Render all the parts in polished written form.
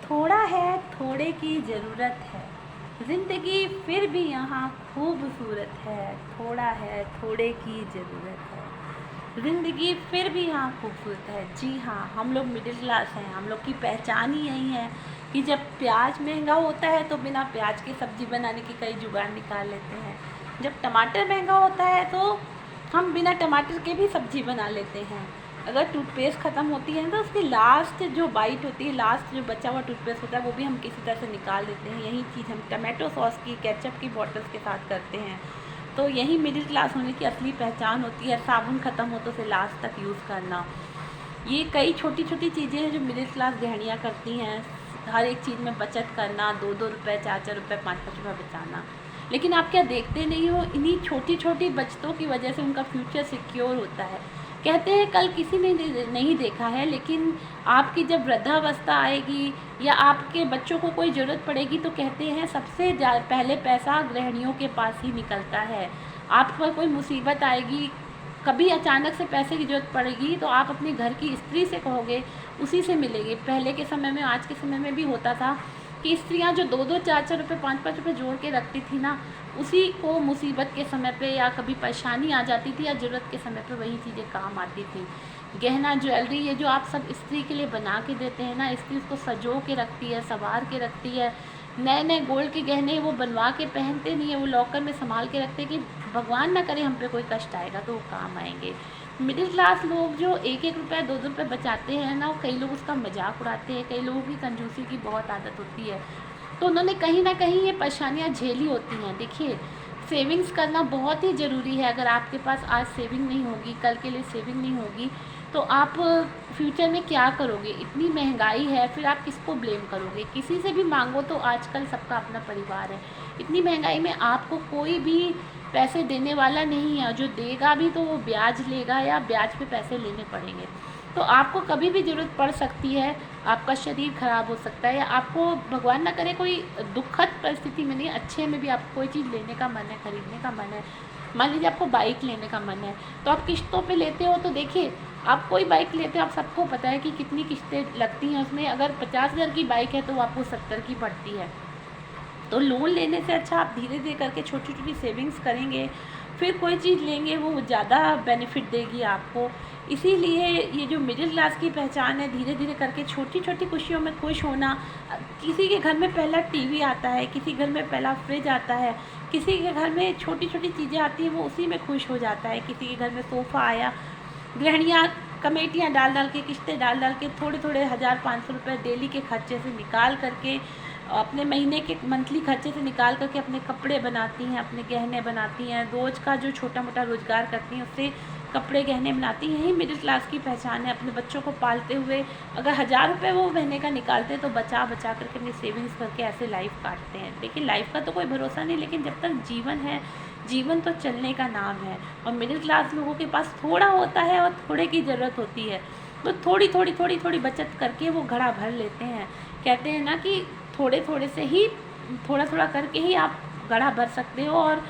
थोड़ा है थोड़े की ज़रूरत है, ज़िंदगी फिर भी यहाँ खूबसूरत है। थोड़ा है थोड़े की ज़रूरत है, ज़िंदगी फिर भी यहाँ खूबसूरत है। जी हाँ, हम लोग मिडिल क्लास हैं, हम लोग की पहचान ही यही है कि जब प्याज महंगा होता है तो बिना प्याज के सब्ज़ी बनाने की कई जुगाड़ निकाल लेते हैं। जब टमाटर महंगा होता है तो हम बिना टमाटर के भी सब्ज़ी बना लेते हैं। अगर टूथपेस्ट ख़त्म होती है तो उसकी लास्ट जो बाइट होती है, लास्ट जो बचा हुआ टूथपेस्ट होता है, वो भी हम किसी तरह से निकाल देते हैं। यही चीज़ हम टमाटो सॉस की, केचप की बॉटल्स के साथ करते हैं। तो यही मिडिल क्लास होने की असली पहचान होती है। साबुन ख़त्म हो तो उसे लास्ट तक यूज़ करना। ये कई छोटी छोटी चीज़ें हैं जो मिडिल क्लास गृहिणियाँ करती हैं। हर एक चीज़ में बचत करना, 2-2 रुपये, 4-4 रुपये, 5-5 रुपये बचाना। लेकिन आप क्या देखते नहीं हो, इन्हीं छोटी छोटी बचतों की वजह से उनका फ्यूचर सिक्योर होता है। कहते हैं कल किसी ने नहीं देखा है, लेकिन आपकी जब वृद्धावस्था आएगी या आपके बच्चों को कोई ज़रूरत पड़ेगी तो कहते हैं सबसे पहले पैसा गृहिणियों के पास ही निकलता है। आप पर कोई मुसीबत आएगी, कभी अचानक से पैसे की ज़रूरत पड़ेगी तो आप अपने घर की स्त्री से कहोगे, उसी से मिलेंगे। पहले के समय में, आज के समय में भी होता था कि स्त्रियां जो 2-2, 4-4 रुपये, 5-5 रुपये जोड़ के रखती थी ना, उसी को मुसीबत के समय पे या कभी परेशानी आ जाती थी या ज़रूरत के समय पे वही चीज़ें काम आती थी। गहना, ज्वेलरी, ये जो आप सब स्त्री के लिए बना के देते हैं ना, स्त्री उसको सजो के रखती है, संवार के रखती है। नए नए गोल्ड के गहने वो बनवा के पहनते नहीं है, वो लॉकर में संभाल के रखते हैं कि भगवान ना करे हम पे कोई कष्ट आएगा तो वो काम आएंगे। मिडिल क्लास लोग जो 1-1 रुपये, 2-2 रुपये बचाते हैं ना, कई लोग उसका मजाक उड़ाते हैं। कई लोगों की कंजूसी की बहुत आदत होती है, तो उन्होंने कहीं ना कहीं ये परेशानियाँ झेली होती हैं। देखिए, सेविंग्स करना बहुत ही ज़रूरी है। अगर आपके पास आज सेविंग नहीं होगी, कल के लिए सेविंग नहीं होगी, तो आप फ्यूचर में क्या करोगे? इतनी महंगाई है, फिर आप किसको ब्लेम करोगे? किसी से भी मांगो तो आजकल सबका अपना परिवार है। इतनी महंगाई में आपको कोई भी पैसे देने वाला नहीं है, जो देगा भी तो वो ब्याज लेगा या ब्याज पे पैसे लेने पड़ेंगे। तो आपको कभी भी ज़रूरत पड़ सकती है, आपका शरीर ख़राब हो सकता है, या आपको भगवान ना करे कोई दुखद परिस्थिति में नहीं, अच्छे में भी आपको कोई चीज़ लेने का मन है, ख़रीदने का मन है। मान लीजिए आपको बाइक लेने का मन है, तो आप किस्तों पे लेते हो। तो देखिए, आप कोई बाइक लेते हो, आप सबको पता है कि कितनी किस्तें लगती हैं उसमें। अगर 50,000 की बाइक है तो वो आपको 70 की पड़ती है। तो लोन लेने से अच्छा आप धीरे धीरे करके छोटी छोटी सेविंग्स करेंगे, फिर कोई चीज़ लेंगे, वो ज़्यादा बेनिफिट देगी आपको। इसीलिए ये जो मिडिल क्लास की पहचान है, धीरे धीरे करके छोटी छोटी खुशियों में खुश होना। किसी के घर में पहला टीवी आता है, किसी घर में पहला फ्रिज आता है, किसी के घर में छोटी छोटी चीज़ें आती हैं, वो उसी में खुश हो जाता है। किसी के घर में सोफ़ा आया, गृहिणियाँ कमेटियाँ डाल डाल के, किस्तें डाल डाल के, थोड़े थोड़े 1,000-500 रुपये डेली के खर्चे से निकाल करके, अपने महीने के मंथली खर्चे से निकाल करके अपने कपड़े बनाती हैं, अपने गहने बनाती हैं। रोज़ का जो छोटा मोटा रोज़गार करती हैं उससे कपड़े गहने बनाती हैं। यही मिडिल क्लास की पहचान है। अपने बच्चों को पालते हुए अगर 1,000 रुपये वो महीने का निकालते हैं तो बचा बचा करके अपनी सेविंग्स करके ऐसे लाइफ काटते हैं। देखिए, लाइफ का तो कोई भरोसा नहीं, लेकिन जब तक जीवन है, जीवन तो चलने का नाम है। और मिडिल क्लास लोगों के पास थोड़ा होता है और थोड़े की ज़रूरत होती है, तो थोड़ी थोड़ी थोड़ी थोड़ी बचत करके वो घड़ा भर लेते हैं। कहते हैं ना कि थोड़े थोड़े से ही, थोड़ा थोड़ा करके ही आप घड़ा भर सकते हो। और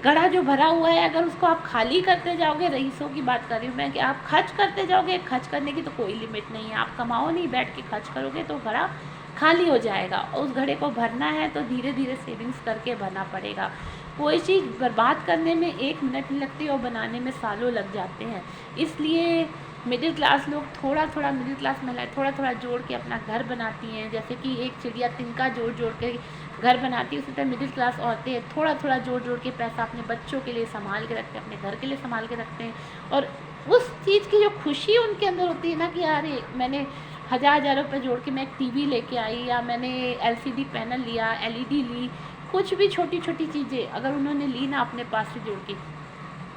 घड़ा जो भरा हुआ है, अगर उसको आप खाली करते जाओगे, रईसों की बात कर रही हूँ मैं, कि आप खर्च करते जाओगे, खर्च करने की तो कोई लिमिट नहीं है। आप कमाओ नहीं, बैठ के खर्च करोगे तो घड़ा खाली हो जाएगा। और उस घड़े को भरना है तो धीरे धीरे सेविंग्स करके भरना पड़ेगा। कोई चीज़ बर्बाद करने में 1 मिनट नहीं लगती और बनाने में सालों लग जाते हैं। इसलिए मिडिल क्लास लोग थोड़ा थोड़ा, मिडिल क्लास महिलाएं थोड़ा थोड़ा जोड़ के अपना घर बनाती हैं। जैसे कि एक चिड़िया तिनका जोड़ जोड़ के घर बनाती है, उसी तरह मिडिल क्लास औरतें थोड़ा थोड़ा जोड़ जोड़ के पैसा अपने बच्चों के लिए संभाल के रखते हैं, अपने घर के लिए संभाल के रखते हैं। और उस चीज़ की जो खुशी उनके अंदर होती है ना, कि अरे मैंने 1,000 रुपये जोड़ के मैं एक टीवी लेके आई, या मैंने LCD पैनल लिया, LED ली, कुछ भी छोटी छोटी चीज़ें अगर उन्होंने ली ना अपने पास से जोड़ के,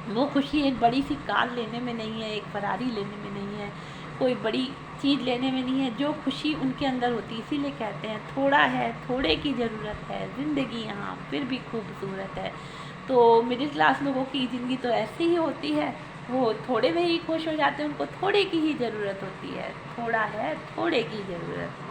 वो खुशी एक बड़ी सी कार लेने में नहीं है, एक फरारी लेने में नहीं है, कोई बड़ी चीज़ लेने में नहीं है। जो खुशी उनके अंदर होती है, इसीलिए कहते हैं थोड़ा है थोड़े की ज़रूरत है, ज़िंदगी यहाँ फिर भी खूबसूरत है। तो मिडिल क्लास लोगों की ज़िंदगी तो ऐसी ही होती है, वो थोड़े में ही खुश हो जाते हैं, उनको थोड़े की ही ज़रूरत होती है। थोड़ा है थोड़े की ज़रूरत।